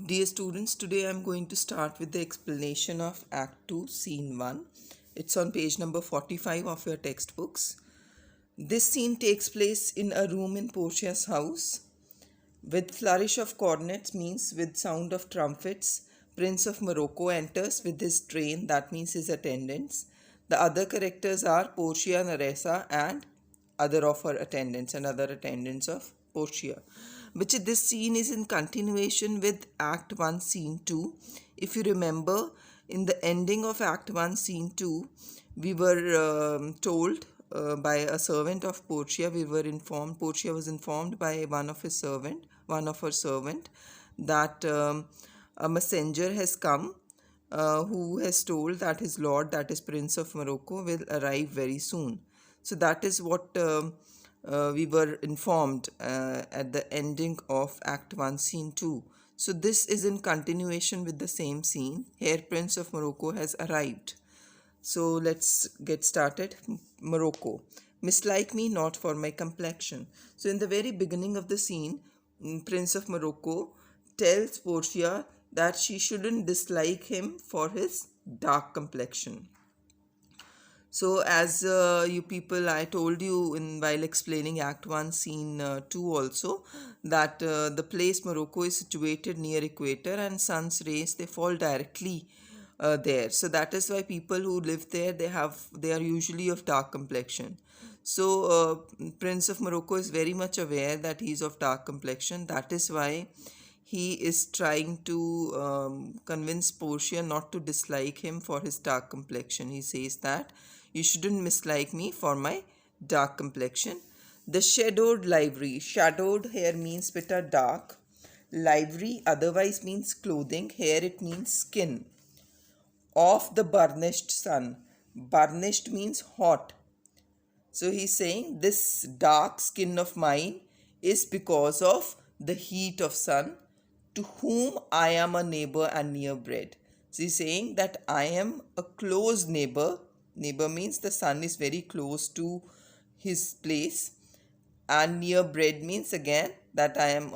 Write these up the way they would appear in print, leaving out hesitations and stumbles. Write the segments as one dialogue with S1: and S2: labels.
S1: Dear students, today I am going to start with the explanation of Act 2, Scene 1. It's on page number 45 of your textbooks. This scene takes place in a room in Portia's house. With flourish of cornets means with sound of trumpets, Prince of Morocco enters with his train, that means his attendants. The other characters are Portia, Nerissa and other of her attendants and other attendants of Portia. Which this scene is in continuation with Act 1 Scene 2. If you remember, in the ending of Act 1 Scene 2, we were told by a servant of Portia, Portia was informed by one of her servant, that a messenger has come who has told that his lord, that is Prince of Morocco, will arrive very soon. So that is what we were informed at the ending of Act 1 Scene 2. So this is in continuation with the same scene. Here Prince of Morocco has arrived. So let's get started. Morocco. Mislike me not for my complexion. So in the very beginning of the scene, Prince of Morocco tells Portia that she shouldn't dislike him for his dark complexion. So as you people, I told you while explaining Act 1 Scene 2 also, that the place Morocco is situated near equator and sun's rays, they fall directly there. So that is why people who live there, they are usually of dark complexion. So Prince of Morocco is very much aware that he is of dark complexion. That is why he is trying to convince Portia not to dislike him for his dark complexion. He says that you shouldn't mislike me for my dark complexion. The shadowed livery. Shadowed here means bitter dark. Livery otherwise means clothing. Here it means skin. Of the burnished sun. Burnished means hot. So he's saying this dark skin of mine is because of the heat of sun, to whom I am a neighbor and near bred. So he's saying that I am a close neighbor. Neighbor means the sun is very close to his place, and near bred means again that I'm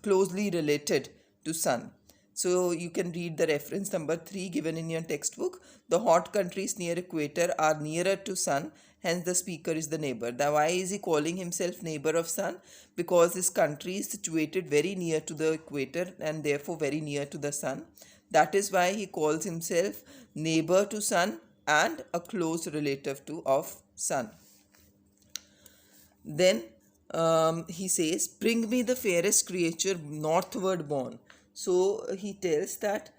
S1: closely related to sun. So you can read the reference number 3 given in your textbook. The hot countries near equator are nearer to sun, hence the speaker is the neighbor. Now why is he calling himself neighbor of sun? Because his country is situated very near to the equator and therefore very near to the sun. That is why he calls himself neighbor to sun and a close relative of sun. Then he says, bring me the fairest creature northward born. So he tells that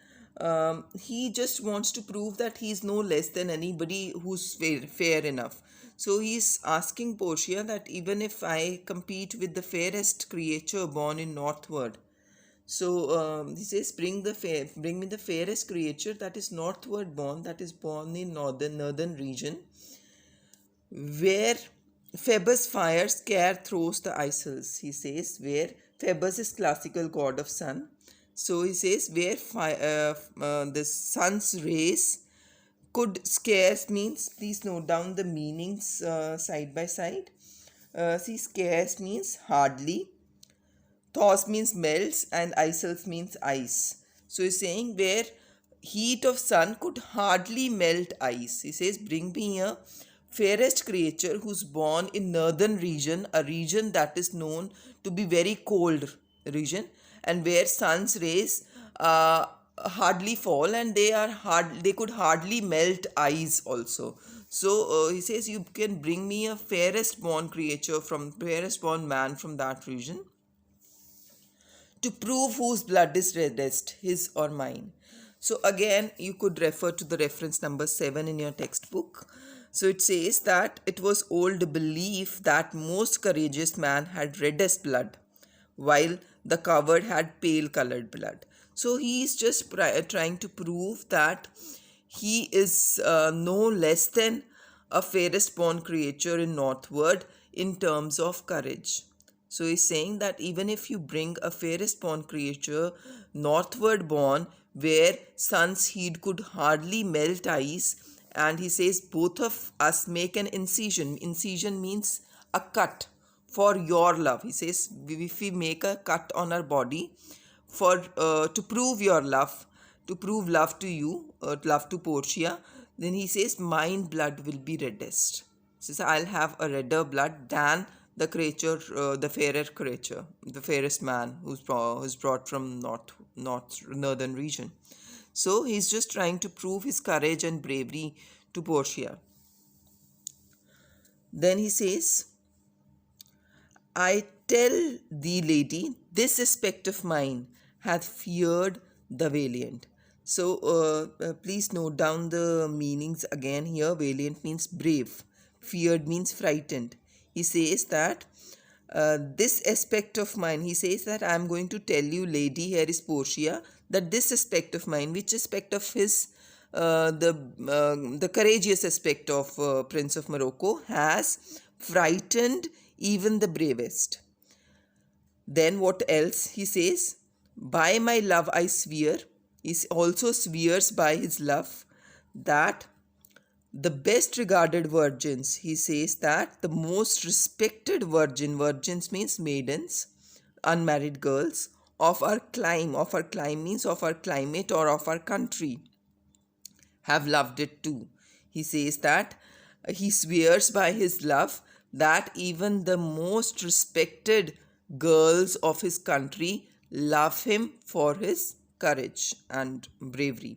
S1: he just wants to prove that he is no less than anybody who's fair enough. So he's asking Portia that even if I compete with the fairest creature born in northward, so he says, bring me the fairest creature that is northward born, that is born in northern region, where Phoebus fire scare throws the isles. He says where Phoebus is classical god of sun. So he says where the sun's rays could scarce means, please note down the meanings side by side. See, scarce means hardly, thaws means melts, and isles means ice. So he's saying where heat of sun could hardly melt ice. He says, bring me a fairest creature who's born in northern region, a region that is known to be very cold region, and where sun's rays hardly fall, and they could hardly melt ice also. So he says you can bring me a fairest born man from that region, to prove whose blood is reddest, his or mine. So again, you could refer to the reference number 7 in your textbook. So it says that it was old belief that most courageous man had reddest blood, while the coward had pale colored blood. So he is just trying to prove that he is no less than a fairest born creature in northward in terms of courage. So he's saying that even if you bring a fairest born creature northward born, where sun's heat could hardly melt ice, and he says both of us make an incision. Incision means a cut for your love. He says if we make a cut on our body for to prove your love, to prove love to you, love to Portia, then he says, mine blood will be reddest. He says, I'll have a redder blood than the creature, the fairer creature, the fairest man who's brought from northern region. So he's just trying to prove his courage and bravery to Portia. Then he says, I tell thee, lady, this aspect of mine hath feared the valiant. So please note down the meanings again here. Valiant means brave, feared means frightened. He says that this aspect of mine, he says that I am going to tell you, lady, here is Portia, that this aspect of mine, which aspect of his, the courageous aspect of Prince of Morocco, has frightened even the bravest. Then what else he says? By my love I swear. He also swears by his love that the best regarded virgins, he says that the most respected virgins means maidens, unmarried girls, of our clime means of our climate or of our country, have loved it too. He says that he swears by his love that even the most respected girls of his country love him for his courage and bravery.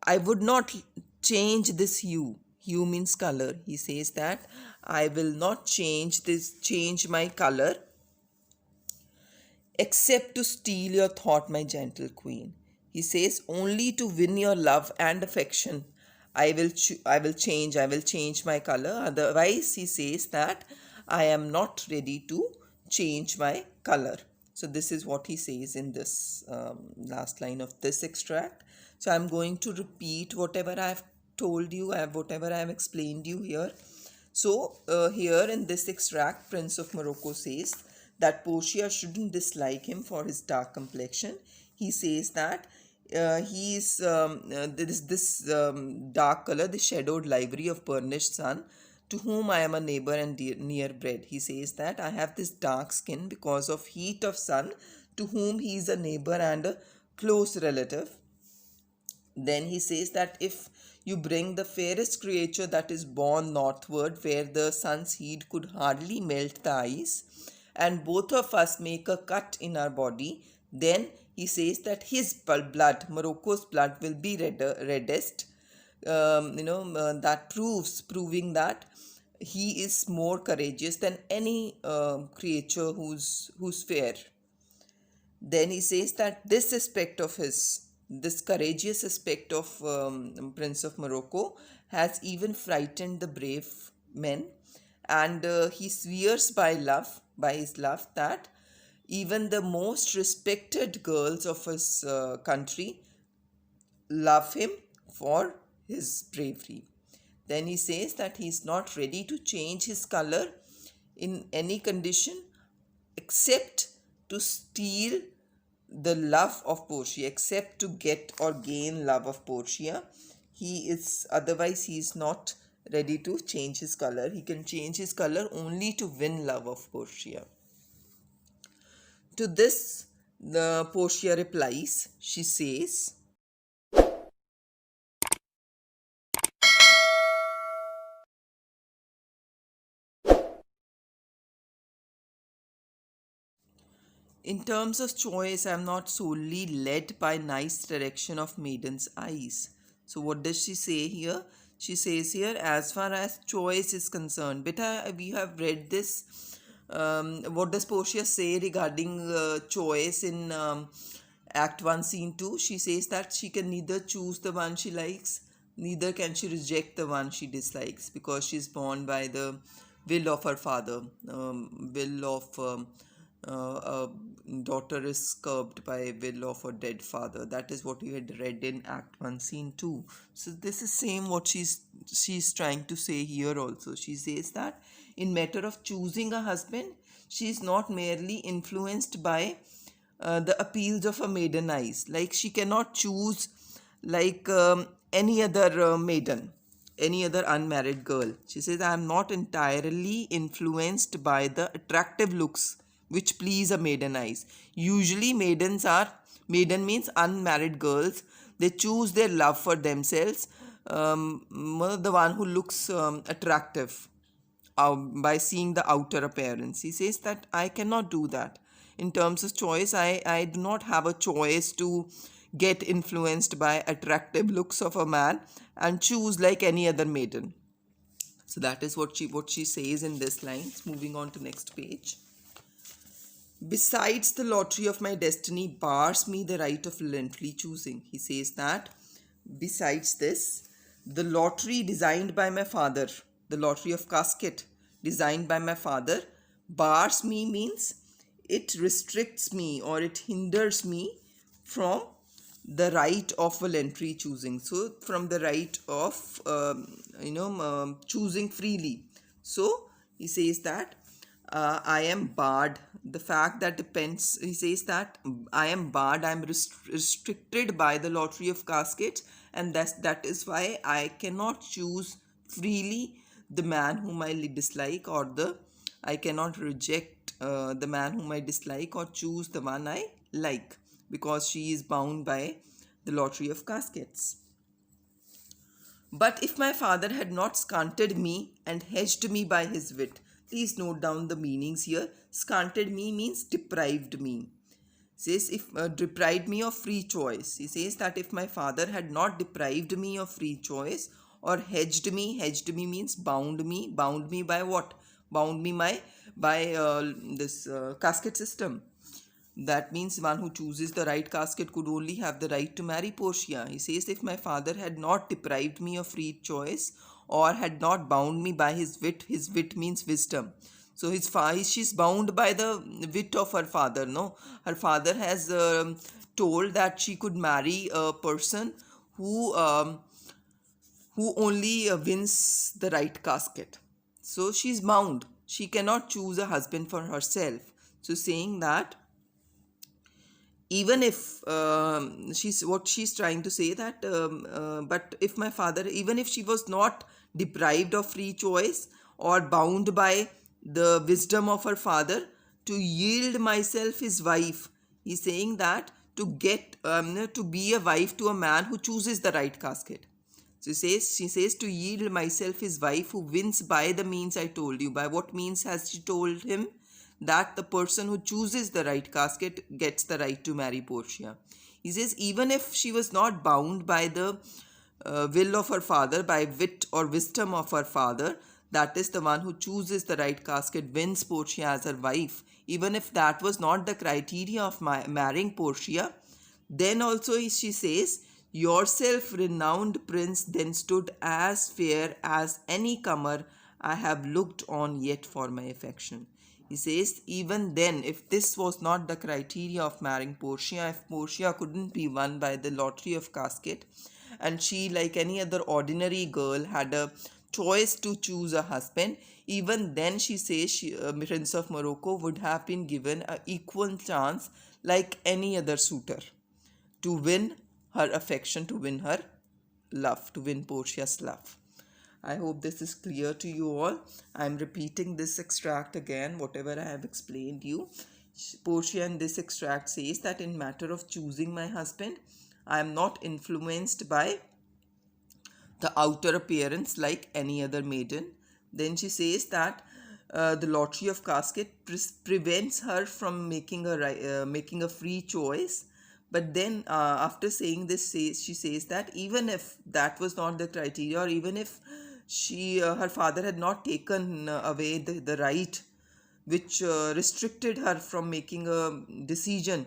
S1: I would not change this hue. Hue means color. He says that I will not change my color except to steal your thought, my gentle queen. He says, only to win your love and affection I will change my color. Otherwise, he says that I am not ready to change my color. So this is what he says in this last line of this extract. So I'm going to repeat whatever I have told you, whatever I have explained you here. So here in this extract, Prince of Morocco says that Portia shouldn't dislike him for his dark complexion. He says that this dark color, the shadowed livery of burnished sun, to whom I am a neighbor and near bred. He says that I have this dark skin because of heat of sun, to whom he is a neighbor and a close relative. Then he says that if you bring the fairest creature that is born northward, where the sun's heat could hardly melt the ice, and both of us make a cut in our body, then he says that his blood, Morocco's blood, will be reddest. That proving that he is more courageous than any creature who's fair. Then he says that this courageous aspect of Prince of Morocco has even frightened the brave men, and he swears by his love, that even the most respected girls of his country love him for his bravery. Then he says that he is not ready to change his color in any condition except to steal the love of Portia, except to get or gain love of Portia. Otherwise he is not ready to change his color. He can change his color only to win love of Portia. To this, the Portia replies. She says, in terms of choice, I am not solely led by nice direction of maiden's eyes. So what does she say here? She says here, as far as choice is concerned, beta, we have read this. What does Portia say regarding choice in Act 1, Scene 2? She says that she can neither choose the one she likes, neither can she reject the one she dislikes, because she is born by the will of her father, will of a daughter is curbed by will of a dead father. That is what we had read in Act 1, Scene 2. So this is same what she's trying to say here also. She says that in matter of choosing a husband, she is not merely influenced by the appeals of a maiden eyes. Like she cannot choose like any other maiden, any other unmarried girl. She says, I am not entirely influenced by the attractive looks which please a maiden eyes. Usually maiden means unmarried girls. They choose their love for themselves, the one who looks attractive by seeing the outer appearance. He says that I cannot do that. In terms of choice, I do not have a choice to get influenced by attractive looks of a man and choose like any other maiden. So that is what she says in this lines. Moving on to next page. Besides, the lottery of my destiny bars me the right of relentlessly choosing. He says that besides this, the lottery designed by my father, the lottery of casket designed by my father, bars me means it restricts me or it hinders me from the right of voluntary choosing. So from the right of choosing freely. So he says that I am barred. The fact that depends, he says that I am barred, I am restricted by the lottery of caskets, and that is why I cannot choose freely the man whom I dislike, or I cannot reject the man whom I dislike or choose the one I like, because she is bound by the lottery of caskets. But if my father had not scanted me and hedged me by his wit, please note down the meanings here. Scanted me means deprived me. Says if deprived me of free choice. He says that if my father had not deprived me of free choice or hedged me means bound me by what? Bound me by this casket system. That means one who chooses the right casket could only have the right to marry Portia. He says, if my father had not deprived me of free choice or had not bound me by his wit means wisdom. So she's bound by the wit of her father. No, her father has told that she could marry a person who only wins the right casket. So she's bound. She cannot choose a husband for herself. So saying that even if she's trying to say that but if my father, even if she was not deprived of free choice or bound by the wisdom of her father to yield myself his wife, he's saying that to get to be a wife to a man who chooses the right casket. So she says to yield myself his wife who wins by the means I told you. By what means has she told him? That the person who chooses the right casket gets the right to marry Portia. He says even if she was not bound by the will of her father, by wit or wisdom of her father, that is the one who chooses the right casket wins Portia as her wife. Even if that was not the criteria of marrying Portia, then also she says, yourself renowned prince then stood as fair as any comer I have looked on yet for my affection. He says, even then, if this was not the criteria of marrying Portia, if Portia couldn't be won by the lottery of casket, and she, like any other ordinary girl, had a choice to choose a husband, even then she says Prince of Morocco would have been given an equal chance like any other suitor to win her affection, to win her love, to win Portia's love. I hope this is clear to you all. I am repeating this extract again, whatever I have explained you. Portia in this extract says that in matter of choosing my husband, I am not influenced by the outer appearance like any other maiden. Then she says that the lottery of casket prevents her from making a free choice. But then after saying this, she says that even if that was not the criteria, or even if her father had not taken away the right which restricted her from making a decision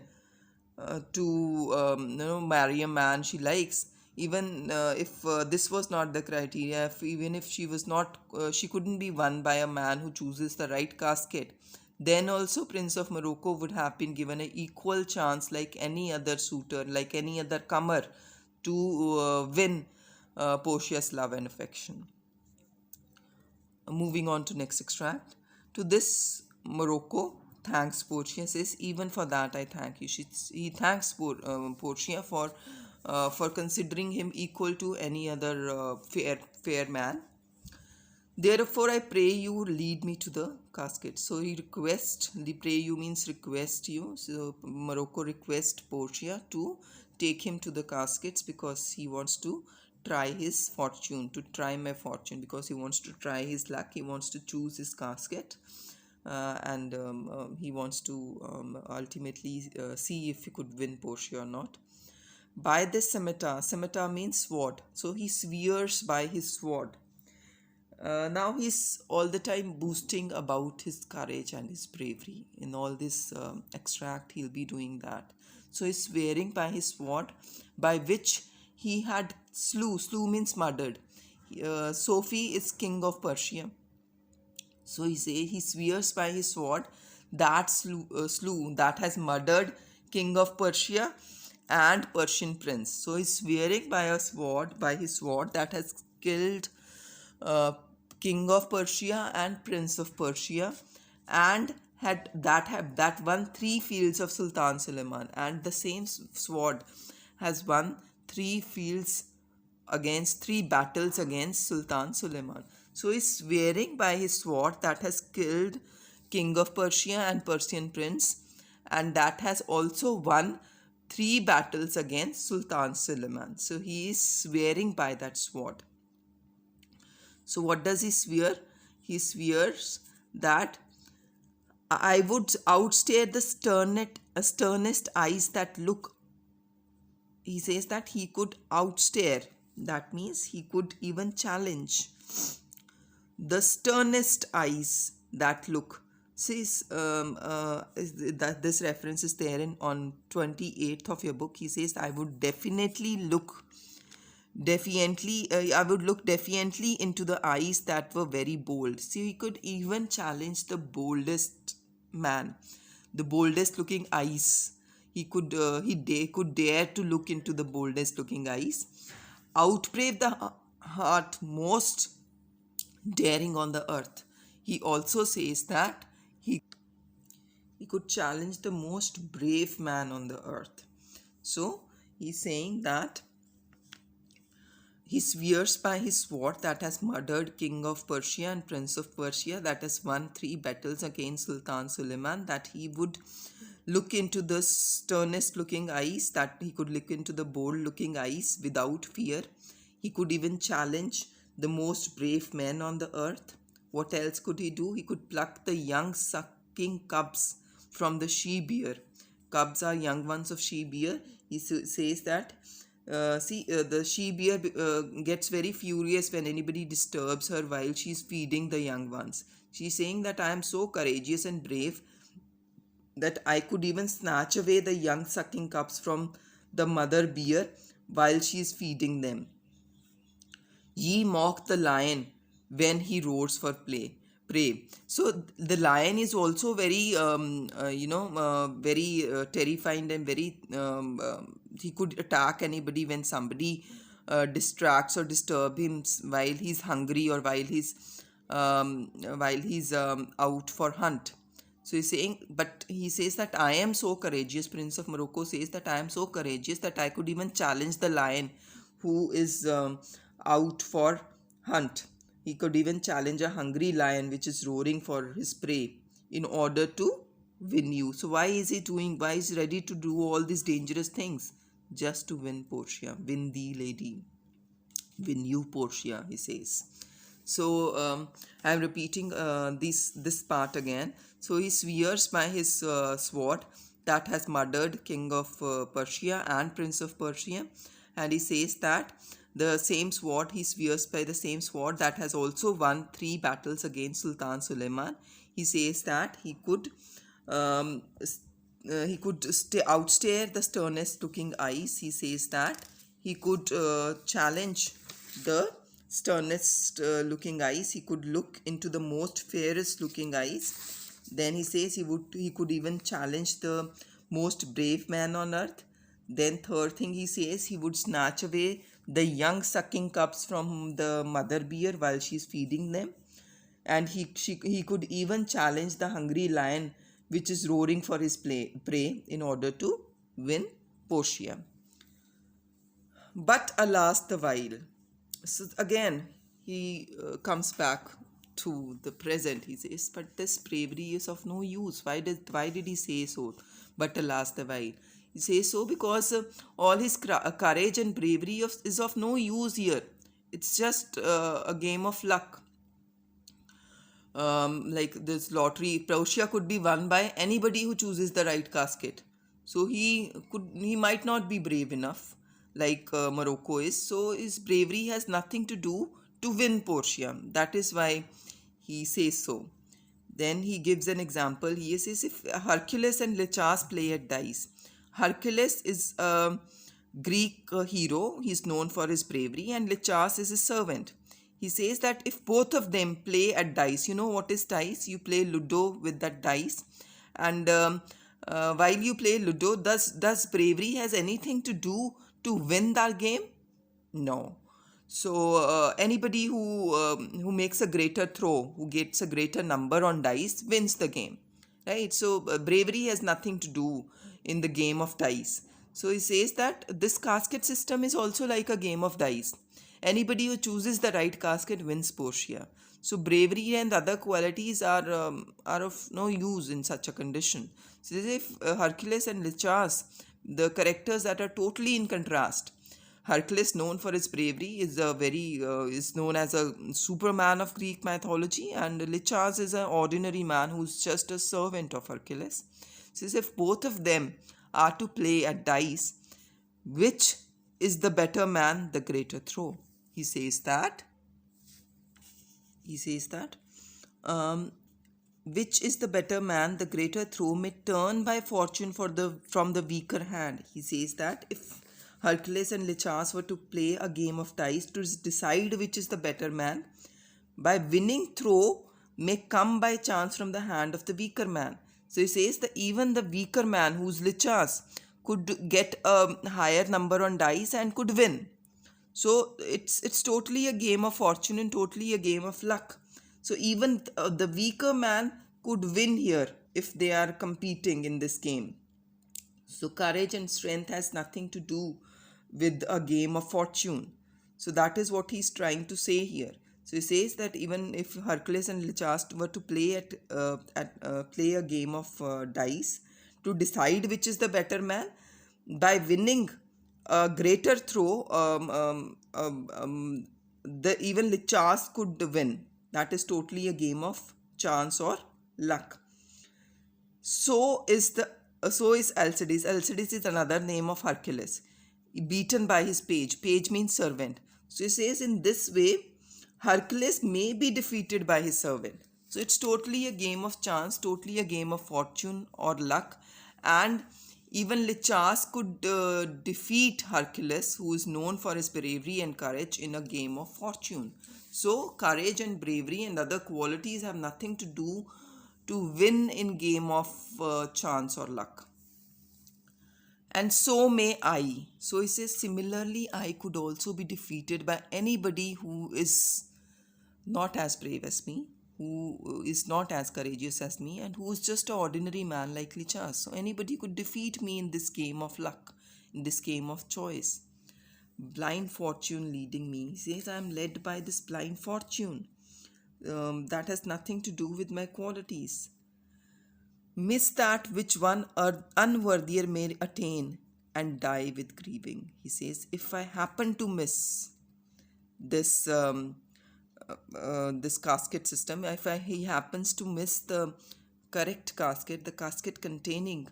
S1: to marry a man she likes, even if this was not the criteria, even if she was not she couldn't be won by a man who chooses the right casket, then also Prince of Morocco would have been given an equal chance like any other suitor, like any other comer, to win Portia's love and affection. Moving on to next extract. To this Morocco thanks Portia, says, even for that I thank you. He thanks Portia for considering him equal to any other fair man. Therefore I pray you lead me to the casket. So he requests, the pray you means request you. So Morocco requests Portia to take him to the caskets because he wants to try his fortune, to try my fortune, because he wants to try his luck. He wants to choose his casket. And he wants to ultimately see if he could win Portia or not. By this scimitar means sword. So he swears by his sword. Now he's all the time boasting about his courage and his bravery. In all this extract, he'll be doing that. So he's swearing by his sword, by which he had slew means murdered. Sophie is king of Persia. So he swears by his sword that slew that has murdered king of Persia and Persian prince. So he's swearing by his sword that has killed uh, king of Persia and prince of Persia, and that won 3 fields of Sultan Suleiman, and the same sword has won 3 fields against 3 battles against Sultan Suleiman. So he's swearing by his sword that has killed king of Persia and Persian prince, and that has also won 3 battles against Sultan Suleiman. So he is swearing by that sword. So what does he swear? He swears that I would outstare the sternest eyes that look. He says that he could outstare. That means he could even challenge the sternest eyes that look. Says that this reference is there on 28th of your book. He says, I would I would look defiantly into the eyes that were very bold. So he could even challenge the boldest man, the boldest looking eyes. He could dare to look into the boldest looking eyes, outbrave the heart most daring on the earth. He also says that he could challenge the most brave man on the earth. So he's saying that he swears by his sword that has murdered king of Persia and prince of Persia, that has won 3 battles against Sultan Suleiman, that he would look into the sternest looking eyes, that he could look into the bold looking eyes without fear. He could even challenge the most brave men on the earth. What else could he do? He could pluck the young sucking cubs from the she-bear. Cubs are young ones of she-bear. He says that the she-bear gets very furious when anybody disturbs her while she's feeding the young ones. She's saying that I am so courageous and brave that I could even snatch away the young sucking cubs from the mother bear while she's feeding them. Ye mock the lion when he roars for prey. So the lion is also very, very terrifying and very. He could attack anybody when somebody distracts or disturb him while he's hungry or while he's out for hunt. So he's saying, but he says that I am so courageous. Prince of Morocco says that I am so courageous that I could even challenge the lion who is out for hunt. He could even challenge a hungry lion which is roaring for his prey in order to win you. So why is he ready to do all these dangerous things? Just to win Portia, win thee lady, win you Portia, he says. So I am repeating this part again. So he swears by his sword that has murdered king of Persia and prince of Persia, and he says that the same sword, he swears by the same sword that has also won 3 battles against Sultan Suleiman. He says that he could outstare the sternest looking eyes. He says that he could challenge the sternest looking eyes. He could look into the most fairest looking eyes. Then he says he could even challenge the most brave man on earth. Then third thing he says, he would snatch away the young sucking cubs from the mother bear while she's feeding them. And he could even challenge the hungry lion which is roaring for his prey in order to win Portia. But alas the while. So again, he comes back to the present, he says, but this bravery is of no use. Why did he say so? But alas the while. He says so because all his courage and bravery is of no use here. It's just a game of luck. Like this lottery, Portia could be won by anybody who chooses the right casket. So he might not be brave enough like Morocco is. So his bravery has nothing to do to win Portia. That is why he says so. Then he gives an example. He says if Hercules and Lichas play at dice. Hercules is a Greek hero. He's known for his bravery, and Lichas is his servant. He says that if both of them play at dice, you know what is dice? You play Ludo with that dice, and while you play Ludo, does bravery has anything to do to win that game? No. So anybody who makes a greater throw, who gets a greater number on dice, wins the game, right? So bravery has nothing to do in the game of dice. So he says that this casket system is also like a game of dice. Anybody who chooses the right casket wins Portia. So bravery and other qualities are of no use in such a condition. So if Hercules and Lichas, the characters that are totally in contrast. Hercules, known for his bravery, is known as a Superman of Greek mythology, and Lichas is an ordinary man who's just a servant of Hercules. So if both of them are to play at dice, which is the better man, the greater throw? He says that which is the better man, the greater throw may turn by fortune from the weaker hand. He says that if Hercules and Lichas were to play a game of dice to decide which is the better man, by winning throw may come by chance from the hand of the weaker man. So he says that even the weaker man, who's Lichas, could get a higher number on dice and could win. So it's totally a game of fortune and totally a game of luck. So even the weaker man could win here if they are competing in this game. So courage and strength has nothing to do with a game of fortune. So that is what he's trying to say here. So he says that even if Hercules and Lichas were to play play a game of dice to decide which is the better man, by winning a greater throw, even Lichas could win. That is totally a game of chance or luck. So is Alcides. Alcides is another name of Hercules, beaten by his page. Page means servant. So he says in this way, Hercules may be defeated by his servant. So it's totally a game of chance, totally a game of fortune or luck, and even Lichas could defeat Hercules, who is known for his bravery and courage, in a game of fortune. So courage and bravery and other qualities have nothing to do to win in game of chance or luck. And so may I. So he says, similarly, I could also be defeated by anybody who is not as brave as me, who is not as courageous as me, and who is just an ordinary man like Lichas. So anybody could defeat me in this game of luck, in this game of choice. Blind fortune leading me. He says, I am led by this blind fortune. That has nothing to do with my qualities. Miss that which one unworthier may attain, and die with grieving. He says, if I happen to miss this this casket system, if he happens to miss the correct casket, the casket containing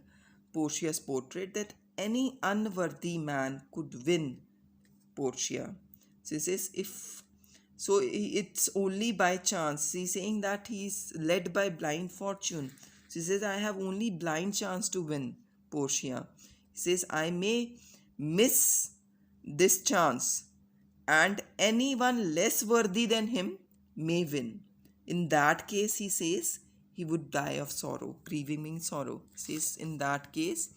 S1: Portia's portrait, that any unworthy man could win Portia. So he says, it's only by chance. He's saying that he's led by blind fortune. So he says, I have only blind chance to win Portia. He says, I may miss this chance, and anyone less worthy than him may win. In that case, he says, he would die of sorrow. Grieving means sorrow. He says, in that case,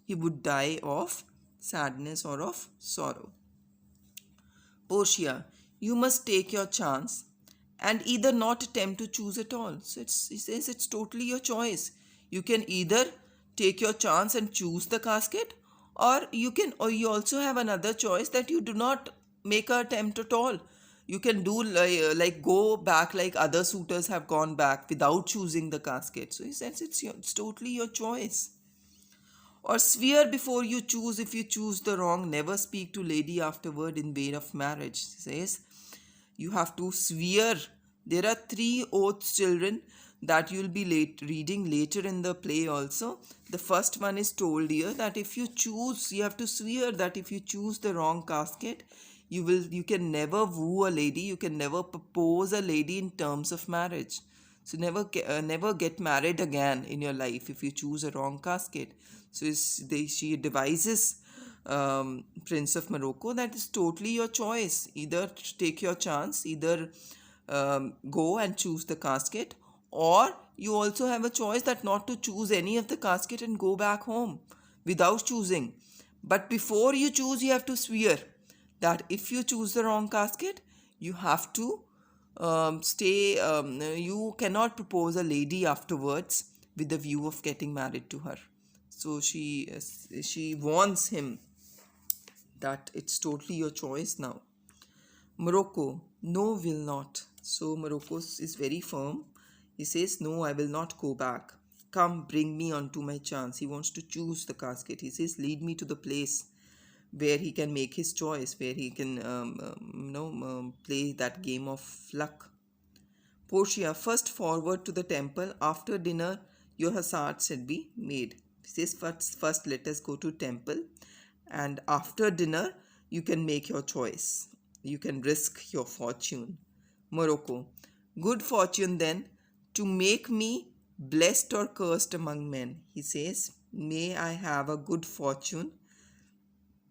S1: he would die of sadness or of sorrow. Portia, you must take your chance and either not attempt to choose at all. So he says it's totally your choice. You can either take your chance and choose the casket, or you also have another choice, that you do not make an attempt at all. You can do like go back like other suitors have gone back without choosing the casket. So he says it's totally your choice. Or swear before you choose. If you choose the wrong, never speak to lady afterward in vain of marriage. He says you have to swear. There are 3 oaths, children, that you'll be reading later in the play also. The first one is told here, that if you choose, you have to swear that if you choose the wrong casket, you can never woo a lady, you can never propose a lady in terms of marriage. So never get married again in your life if you choose a wrong casket. So she devises Prince of Morocco that is totally your choice. Either take your chance, either go and choose the casket, or you also have a choice that not to choose any of the casket and go back home without choosing. But before you choose, you have to swear that if you choose the wrong casket, you have to you cannot propose a lady afterwards with the view of getting married to her. So she warns him that it's totally your choice now. Morocco, no, will not. So Morocco is very firm. He says, no, I will not go back. Come, bring me onto my chance. He wants to choose the casket. He says, lead me to the place where he can make his choice, where he can play that game of luck. Portia, first forward to the temple. After dinner, your hazard should be made. He says, first let us go to temple, and after dinner, you can make your choice. You can risk your fortune. Morocco, good fortune then, to make me blessed or cursed among men. He says, may I have a good fortune.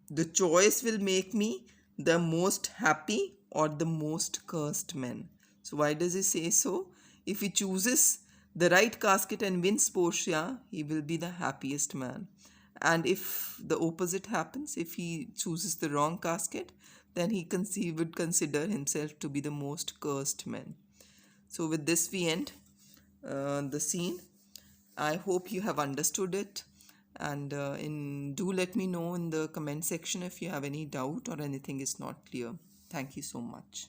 S1: The choice will make me the most happy or the most cursed man. So why does he say so? If he chooses the right casket and wins Portia, he will be the happiest man. And if the opposite happens, if he chooses the wrong casket, then he would consider himself to be the most cursed man. So with this we end the scene. I hope you have understood it, and do let me know in the comment section if you have any doubt or anything is not clear. Thank you so much.